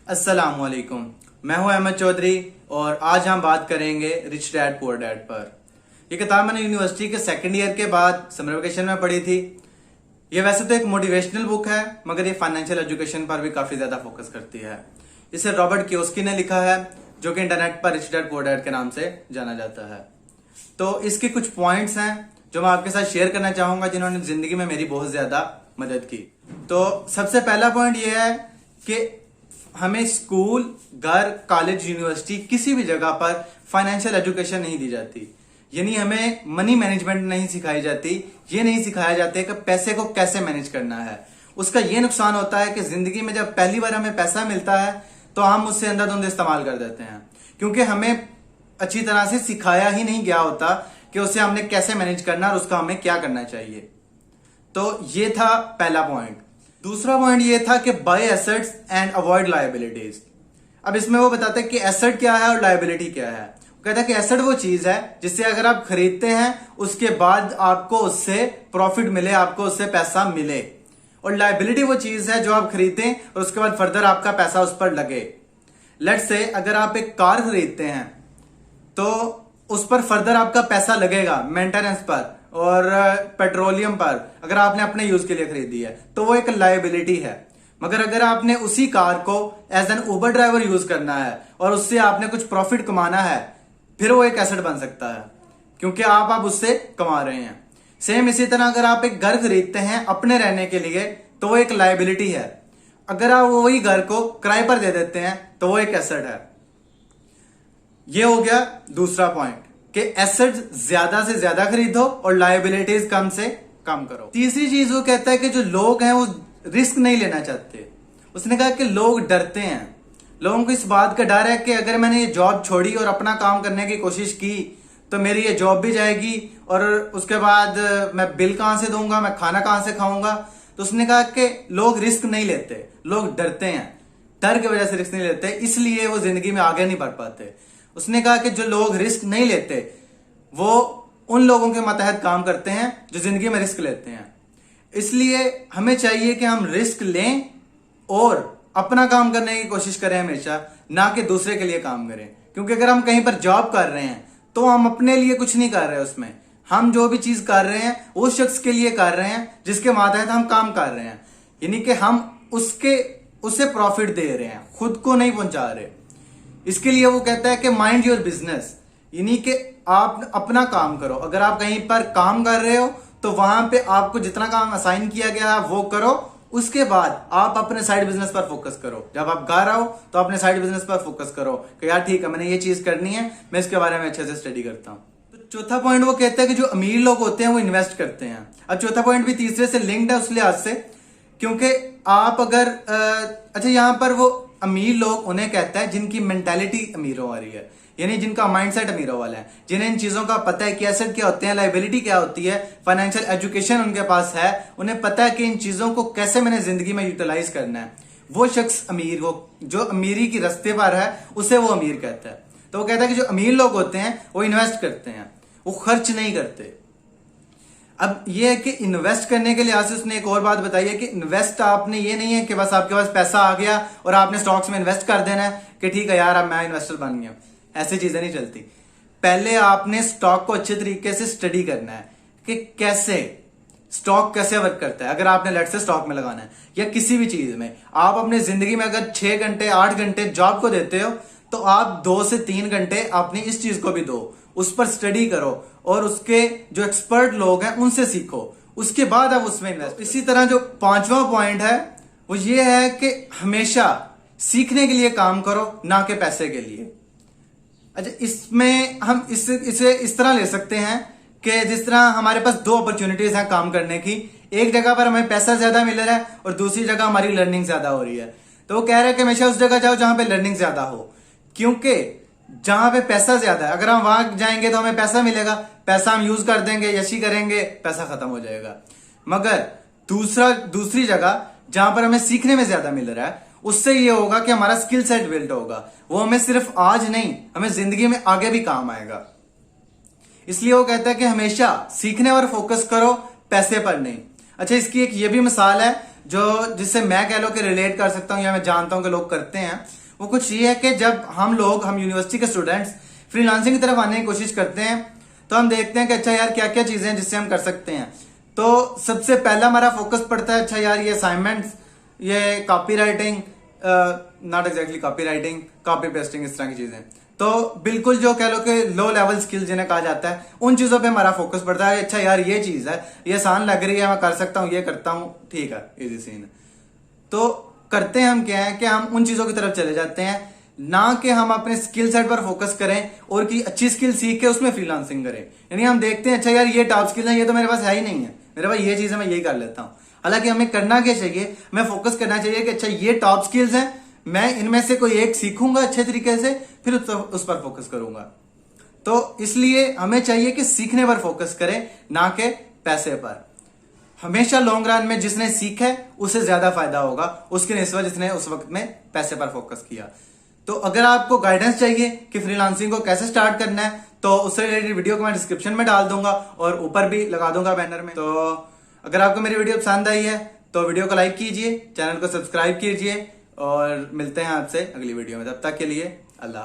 अस्सलामुअलैकुम। मैं हूं अहमद चौधरी और आज हम बात करेंगे रिच डैड पुअर डैड पर। यह किताब मैंने यूनिवर्सिटी के सेकंड ईयर के बाद समर वेकेशन में पढ़ी थी। यह वैसे तो एक मोटिवेशनल बुक है, मगर ये फाइनेंशियल एजुकेशन पर भी काफी ज्यादा फोकस करती है। इसे रॉबर्ट कियोस्की ने लिखा है, जो कि इंटरनेट पर रिच डैड पुअर डैड के नाम से जाना जाता है। तो इसके कुछ पॉइंट्स हैं जो मैं आपके साथ शेयर करना चाहूंगा, जिन्होंने जिंदगी में मेरी बहुत ज्यादा मदद की। तो सबसे पहला पॉइंट यह है कि हमें स्कूल, घर, कॉलेज, यूनिवर्सिटी किसी भी जगह पर फाइनेंशियल एजुकेशन नहीं दी जाती। यानी हमें मनी मैनेजमेंट नहीं सिखाई जाती। ये नहीं सिखाया जाता कि पैसे को कैसे मैनेज करना है। उसका ये नुकसान होता है कि जिंदगी में जब पहली बार हमें पैसा मिलता है तो हम उससे अंधाधुंध इस्तेमाल कर देते हैं, क्योंकि हमें अच्छी तरह से सिखाया ही नहीं गया होता कि उसे हमने कैसे मैनेज करना और उसका हमें क्या करना चाहिए। तो ये था पहला पॉइंट। दूसरा पॉइंट ये था कि buy assets and avoid liabilities. अब इसमें वो बताते हैं कि एसेट क्या है और लायबिलिटी क्या है। वो कहता है कि एसेट वो चीज है जिससे अगर आप खरीदते हैं उसके बाद आपको उससे प्रॉफिट मिले, आपको उससे पैसा मिले, और लायबिलिटी वो चीज है जो आप खरीदें और उसके बाद फर्दर आपका पैसा उस पर लगे। लेट्स से अगर आप एक कार खरीदते हैं तो उस पर फर्दर आपका पैसा लगेगा मेंटेनेंस पर और पेट्रोलियम पर, अगर आपने अपने यूज के लिए खरीदी है तो वो एक लायबिलिटी है। मगर अगर आपने उसी कार को as an Uber driver use करना है और उससे आपने कुछ प्रॉफिट कमाना है, फिर वो एक एसेट बन सकता है, क्योंकि आप उससे कमा रहे हैं। सेम इसी तरह अगर आप एक घर खरीदते हैं अपने रहने के लिए तो वो एक लायबिलिटी है। अगर आप वही घर को किराए पर दे देते हैं तो वो एक एसेट है। ये हो गया दूसरा पॉइंट कि एसेट्स ज्यादा से ज्यादा खरीदो और लायबिलिटीज कम से कम करो। तीसरी चीज वो कहता है कि जो लोग हैं वो रिस्क नहीं लेना चाहते। उसने कहा कि लोग डरते हैं। लोगों को इस बात का डर है कि अगर मैंने ये जॉब छोड़ी और अपना काम करने की कोशिश की तो मेरी ये जॉब भी जाएगी और उसके बाद मैं बिल कहां से दूंगा, मैं खाना कहां से खाऊंगा। तो उसने कहा कि लोग रिस्क नहीं लेते, लोग डरते हैं। डर की वजह से रिस्क नहीं लेते, इसलिए वो जिंदगी में आगे नहीं बढ़ पाते। उसने कहा कि जो लोग रिस्क नहीं लेते वो उन लोगों के मतहत काम करते हैं जो जिंदगी में रिस्क लेते हैं। इसलिए हमें चाहिए कि हम रिस्क लें और अपना काम करने की कोशिश करें हमेशा, ना कि दूसरे के लिए काम करें। क्योंकि अगर हम कहीं पर जॉब कर रहे हैं तो हम अपने लिए कुछ नहीं कर रहे, उसमें हम जो भी चीज कर रहे हैं उस शख्स के लिए कर रहे हैं जिसके मातहत हम काम कर रहे हैं। यानी कि हम उससे प्रॉफिट दे रहे हैं, खुद को नहीं पहुंचा रहे। इसके लिए वो कहता है कि माइंड योर बिजनेस, यानी कि आप अपना काम करो। अगर आप कहीं पर काम कर रहे हो तो वहां पे आपको जितना काम असाइन किया गया है वो करो, उसके बाद आप अपने साइड बिजनेस पर फोकस करो। जब आप गा रहे हो तो अपने साइड बिजनेस पर फोकस करो कि यार ठीक है, मैंने ये चीज करनी है, मैं इसके बारे में अच्छे से स्टडी करता हूं। तो चौथा पॉइंट वो कहता है कि जो अमीर लोग होते हैं वो इन्वेस्ट करते हैं। अब चौथा पॉइंट भी तीसरे से लिंक्ड है उस लिहाज से, क्योंकि आप अगर अच्छा, यहां पर वो अमीर लोग उन्हें कहता है जिनकी मेंटालिटी अमीरों वाली है, यानी जिनका माइंडसेट अमीरों वाला है, जिन्हें इन चीजों का पता है कि एसेट क्या होते हैं, लायबिलिटी क्या होती है, फाइनेंशियल एजुकेशन उनके पास है, उन्हें पता है कि इन चीजों को कैसे मैंने जिंदगी में यूटिलाइज करना है। वो शख्स अमीर हो, जो अमीरी की रास्ते पर है, उसे वो अमीर कहता है। तो वो कहता है कि जो अमीर लोग होते हैं वो इन्वेस्ट करते हैं, वो खर्च नहीं करते। अब ये है कि इन्वेस्ट करने के लिहाज से उसने एक और बात बताई है कि इन्वेस्ट आपने ये नहीं है कि बस आपके पास पैसा आ गया और आपने स्टॉक्स में इन्वेस्ट कर देना है कि ठीक है यार अब मैं इन्वेस्टर बन गया। ऐसी चीजें नहीं चलती। पहले आपने स्टॉक को अच्छे तरीके से स्टडी करना है कि कैसे स्टॉक कैसे वर्क करता है। अगर आपने लेट से स्टॉक में लगाना है या किसी भी चीज में, आप अपनी जिंदगी में अगर 6 घंटे 8 घंटे जॉब को देते हो तो आप 2 से 3 घंटे अपनी इस चीज को भी दो, उस पर स्टडी करो और उसके जो एक्सपर्ट लोग हैं उनसे सीखो, उसके बाद आप उसमें इन्वेस्ट। इसी तरह जो पांचवा पॉइंट है वो ये है कि हमेशा सीखने के लिए काम करो, ना कि पैसे के लिए। अच्छा, इसमें हम इसे इस तरह ले सकते हैं कि जिस तरह हमारे पास 2 अपॉर्चुनिटीज हैं काम करने की। एक जगह पर हमें पैसा ज्यादा मिल रहा है और दूसरी जगह हमारी लर्निंग ज्यादा हो रही है। तो वो कह रहे हैं कि हमेशा उस जगह जाओ जहां पे लर्निंग ज्यादा हो, क्योंकि जहां पे पैसा ज्यादा है, अगर हम वहां जाएंगे तो हमें पैसा मिलेगा, पैसा हम यूज कर देंगे, यशी करेंगे, पैसा खत्म हो जाएगा। मगर दूसरी जगह जहां पर हमें सीखने में ज्यादा मिल रहा है, उससे ये होगा कि हमारा स्किल सेट बिल्ड होगा। वो हमें सिर्फ आज नहीं, हमें जिंदगी में आगे भी काम आएगा। इसलिए वो कहता है कि हमेशा सीखने पर फोकस करो, पैसे पर नहीं। अच्छा, इसकी एक ये भी मिसाल है जो जिससे मैं कह लो कि रिलेट कर सकता हूँ या मैं जानता हूँ कि लोग करते हैं, वो कुछ ये है कि जब हम यूनिवर्सिटी के स्टूडेंट्स फ्रीलांसिंग की तरफ आने की कोशिश करते हैं तो हम देखते हैं कि अच्छा यार क्या क्या चीजें हैं जिससे हम कर सकते हैं। तो सबसे पहला हमारा फोकस पड़ता है अच्छा यार ये असाइनमेंट्स, ये copy writing, not exactly copy writing, copy pasting, इस तरह की चीजें। तो बिल्कुल जो कह लो कि लो लेवल स्किल जिन्हें कहा जाता है उन चीजों पे हमारा फोकस पड़ता है। अच्छा यार ये चीज है, ये आसान लग रही है, मैं कर सकता हूँ, ये करता हूँ, ठीक है, इजी सीन। तो करते हैं हम क्या है कि हम उन चीजों की तरफ चले जाते हैं, ना कि हम अपने स्किल सेट पर फोकस करें और की अच्छी स्किल सीख के उसमें फ्रीलांसिंग करें। यानी हम देखते हैं अच्छा यार ये टॉप स्किल है, ये तो मेरे पास है ही नहीं है, मेरे पास ये चीज है, मैं यही कर लेता हूं। हालांकि हमें करना क्या चाहिए, हमें फोकस करना चाहिए कि अच्छा ये टॉप स्किल्स हैं, मैं इनमें से कोई एक सीखूंगा अच्छे तरीके से, फिर उस पर फोकस करूंगा। तो इसलिए हमें चाहिए कि सीखने पर फोकस करें, ना कि पैसे पर। हमेशा लॉन्ग रन में जिसने सीखा है उसे ज्यादा फायदा होगा उसके निस्बत जिसने उस वक्त में पैसे पर फोकस किया। तो अगर आपको गाइडेंस चाहिए कि फ्रीलांसिंग को कैसे स्टार्ट करना है तो उससे रिलेटेड वीडियो को मैं डिस्क्रिप्शन में डाल दूंगा और ऊपर भी लगा दूंगा बैनर में। तो अगर आपको मेरी वीडियो पसंद आई है तो वीडियो को लाइक कीजिए, चैनल को सब्सक्राइब कीजिए और मिलते हैं आपसे अगली वीडियो में। तब तक के लिए अल्लाह।